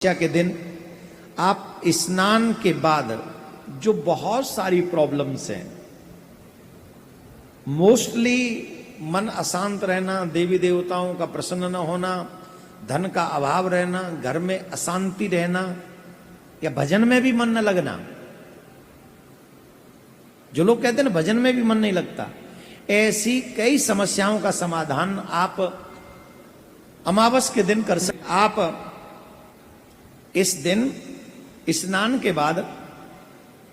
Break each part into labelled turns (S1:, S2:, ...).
S1: के दिन आप स्नान के बाद जो बहुत सारी प्रॉब्लम्स हैं, मोस्टली मन अशांत रहना, देवी देवताओं का प्रसन्न न होना, धन का अभाव रहना, घर में अशांति रहना या भजन में भी मन न लगना। जो लोग कहते हैं ना भजन में भी मन नहीं लगता, ऐसी कई समस्याओं का समाधान आप अमावस के दिन कर सकते। आप इस दिन स्नान के बाद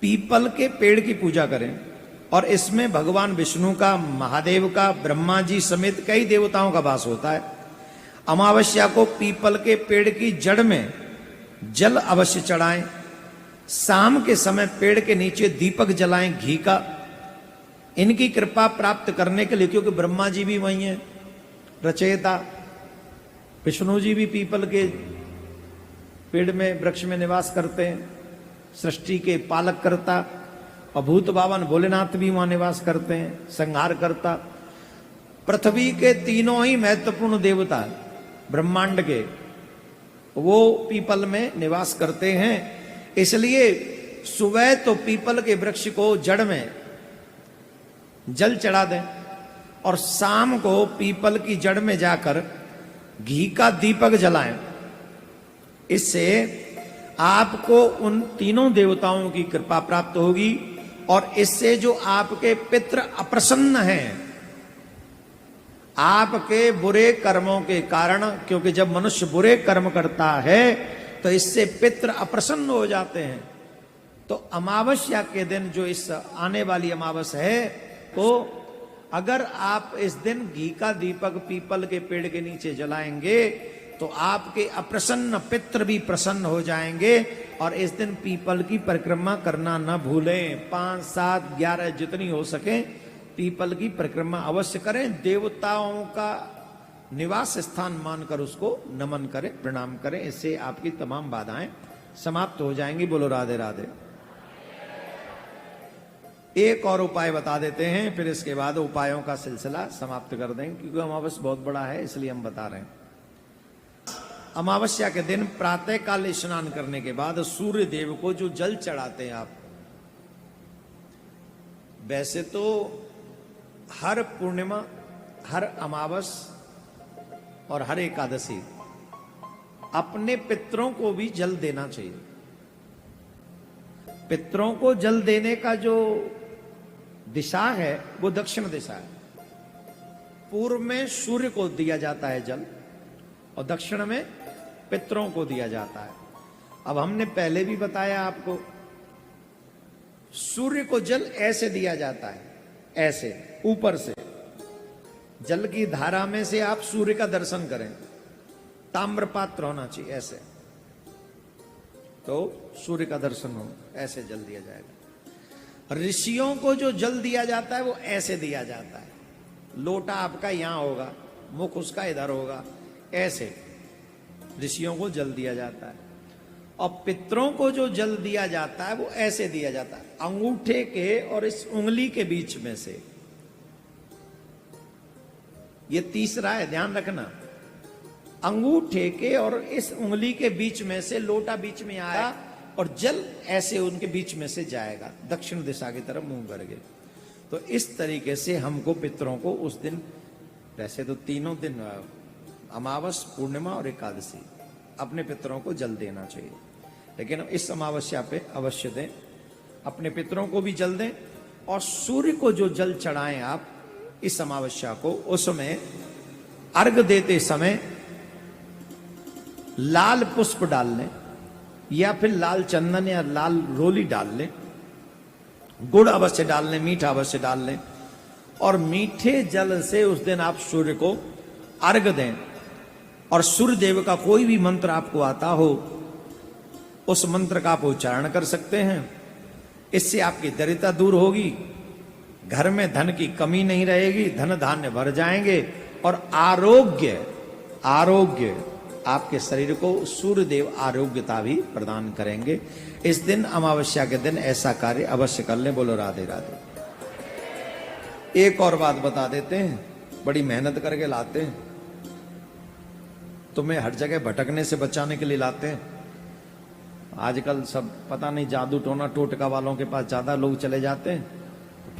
S1: पीपल के पेड़ की पूजा करें और इसमें भगवान विष्णु का, महादेव का, ब्रह्मा जी समेत कई देवताओं का वास होता है। अमावस्या को पीपल के पेड़ की जड़ में जल अवश्य चढ़ाएं। शाम के समय पेड़ के नीचे दीपक जलाएं घी का, इनकी कृपा प्राप्त करने के लिए, क्योंकि ब्रह्मा जी भी वही हैं रचयिता, विष्णु जी भी पीपल के पेड़ में, वृक्ष में निवास करते हैं, सृष्टि के पालक करता, और भूत बावन भोलेनाथ भी वहां निवास करते हैं, संहार करता। पृथ्वी के तीनों ही महत्वपूर्ण देवता ब्रह्मांड के वो पीपल में निवास करते हैं। इसलिए सुबह तो पीपल के वृक्ष को जड़ में जल चढ़ा दें और शाम को पीपल की जड़ में जाकर घी का दीपक जलाएं। इससे आपको उन तीनों देवताओं की कृपा प्राप्त होगी और इससे जो आपके पितृ अप्रसन्न हैं, आपके बुरे कर्मों के कारण, क्योंकि जब मनुष्य बुरे कर्म करता है तो इससे पितृ अप्रसन्न हो जाते हैं। तो अमावस्या के दिन, जो इस आने वाली अमावस है, तो अगर आप इस दिन घी का दीपक पीपल के पेड़ के नीचे जलाएंगे तो आपके अप्रसन्न पितृ भी प्रसन्न हो जाएंगे। और इस दिन पीपल की परिक्रमा करना न भूलें। 5, 7, 11 जितनी हो सके पीपल की परिक्रमा अवश्य करें। देवताओं का निवास स्थान मानकर उसको नमन करें, प्रणाम करें। इससे आपकी तमाम बाधाएं समाप्त हो जाएंगी। बोलो राधे राधे। एक और उपाय बता देते हैं, फिर इसके बाद उपायों का सिलसिला समाप्त कर देंगे, क्योंकि अमावस बहुत बड़ा है इसलिए हम बता रहे हैं। अमावस्या के दिन प्रातः काल स्नान करने के बाद सूर्य देव को जो जल चढ़ाते हैं आप, वैसे तो हर पूर्णिमा, हर अमावस और हर एकादशी अपने पितरों को भी जल देना चाहिए। पितरों को जल देने का जो दिशा है वो दक्षिण दिशा है। पूर्व में सूर्य को दिया जाता है जल और दक्षिण में पितरों को दिया जाता है। अब हमने पहले भी बताया आपको, सूर्य को जल ऐसे दिया जाता है, ऐसे ऊपर से जल की धारा में से आप सूर्य का दर्शन करें। ताम्र पात्र होना चाहिए ऐसे, तो सूर्य का दर्शन हो, ऐसे जल दिया जाएगा। ऋषियों को जो जल दिया जाता है वो ऐसे दिया जाता है। लोटा आपका यहां होगा, मुख उसका इधर होगा, ऐसे ऋषियों को जल दिया जाता है। और पितरों को जो जल दिया जाता है वो ऐसे दिया जाता है, अंगूठे के और इस उंगली के बीच में से। ये तीसरा है, ध्यान रखना। अंगूठे के और इस उंगली के बीच में से लोटा बीच में आया और जल ऐसे उनके बीच में से जाएगा दक्षिण दिशा की तरफ मुंह करके। तो इस तरीके से हमको पितरों को उस दिन, वैसे तो तीनों दिन अमावस, पूर्णिमा और एकादशी, अपने पितरों को जल देना चाहिए, लेकिन इस अमावस्या पे अवश्य दें। अपने पितरों को भी जल दें और सूर्य को जो जल चढ़ाएं आप इस अमावस्या को, उसमें अर्घ देते समय लाल पुष्प डाल लें या फिर लाल चंदन या लाल रोली डाल लें। गुड़ अवश्य डाल लें, मीठा अवश्य डाल लें और मीठे जल से उस दिन आप सूर्य को अर्घ दें। और सूर्य देव का कोई भी मंत्र आपको आता हो, उस मंत्र का आप उच्चारण कर सकते हैं। इससे आपकी दरिद्रता दूर होगी, घर में धन की कमी नहीं रहेगी, धन धान्य भर जाएंगे और आरोग्य आपके शरीर को सूर्य देव आरोग्यता भी प्रदान करेंगे। इस दिन, अमावस्या के दिन, ऐसा कार्य अवश्य कर लें। बोलो राधे राधे। एक और बात बता देते हैं, बड़ी मेहनत करके लाते हैं, तुम्हें हर जगह भटकने से बचाने के लिए लाते हैं। आजकल सब पता नहीं जादू टोना टोटका वालों के पास ज्यादा लोग चले जाते हैं,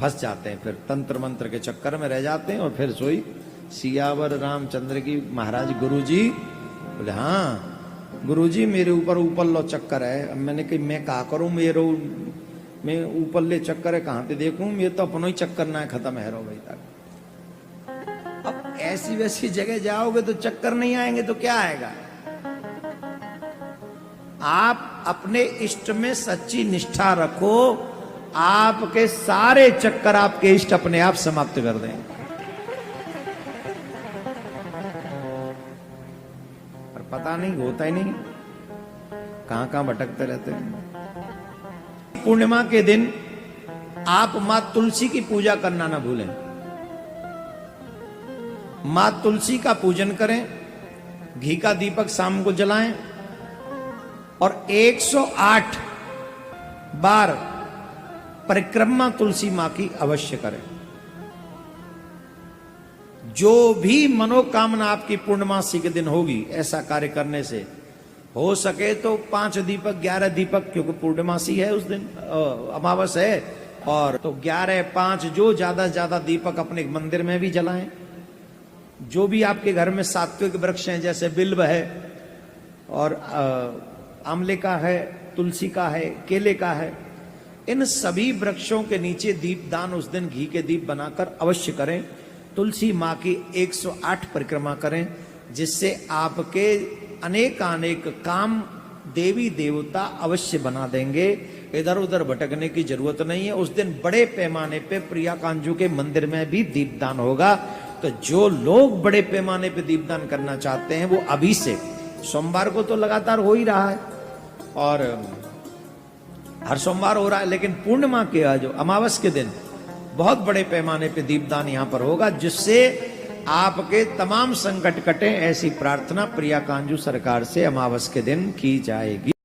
S1: फंस जाते हैं, फिर तंत्र मंत्र के चक्कर में रह जाते हैं और फिर सोई सियावर रामचंद्र की महाराज गुरुजी बोले हाँ गुरुजी मेरे ऊपर लो चक्कर है। अब मैंने कही मैं क्या करूं, मैं ऊपर ले चक्कर है कहां से देखूं, ये तो अपनो ही चक्कर ना खत्म है रो भाई तक। अब ऐसी वैसी जगह जाओगे तो चक्कर नहीं आएंगे तो क्या आएगा। आप अपने इष्ट में सच्ची निष्ठा रखो, आपके सारे चक्कर आपके इष्ट अपने आप समाप्त कर देंगे। पर पता नहीं होता ही नहीं, कहां भटकते रहते हैं। पूर्णिमा के दिन आप मां तुलसी की पूजा करना ना भूलें। मां तुलसी का पूजन करें, घी का दीपक शाम को जलाएं और 108 बार परिक्रमा तुलसी मां की अवश्य करें। जो भी मनोकामना आपकी पूर्णमासी के दिन होगी, ऐसा कार्य करने से हो सके तो 5 दीपक 11 दीपक, क्योंकि पूर्णमासी है उस दिन, अमावस है, और तो 11 5 जो ज्यादा से ज्यादा दीपक अपने मंदिर में भी जलाएं। जो भी आपके घर में सात्विक वृक्ष हैं, जैसे बिल्व है और आंवले का है, तुलसी का है, केले का है, इन सभी वृक्षों के नीचे दीपदान उस दिन घी के दीप बनाकर अवश्य करें। तुलसी मां की 108 परिक्रमा करें, जिससे आपके अनेक काम देवी देवता अवश्य बना देंगे। इधर उधर भटकने की जरूरत नहीं है। उस दिन बड़े पैमाने पे प्रिया कांजू के मंदिर में भी दीपदान होगा। तो जो लोग बड़े पैमाने पे दीपदान करना चाहते हैं वो अभी से, सोमवार को तो लगातार हो ही रहा है और हर सोमवार हो रहा है, लेकिन पूर्णिमा के जो अमावस के दिन बहुत बड़े पैमाने पे दीपदान यहां पर होगा, जिससे आपके तमाम संकट कटे। ऐसी प्रार्थना प्रिया कांजू सरकार से अमावस के दिन की जाएगी।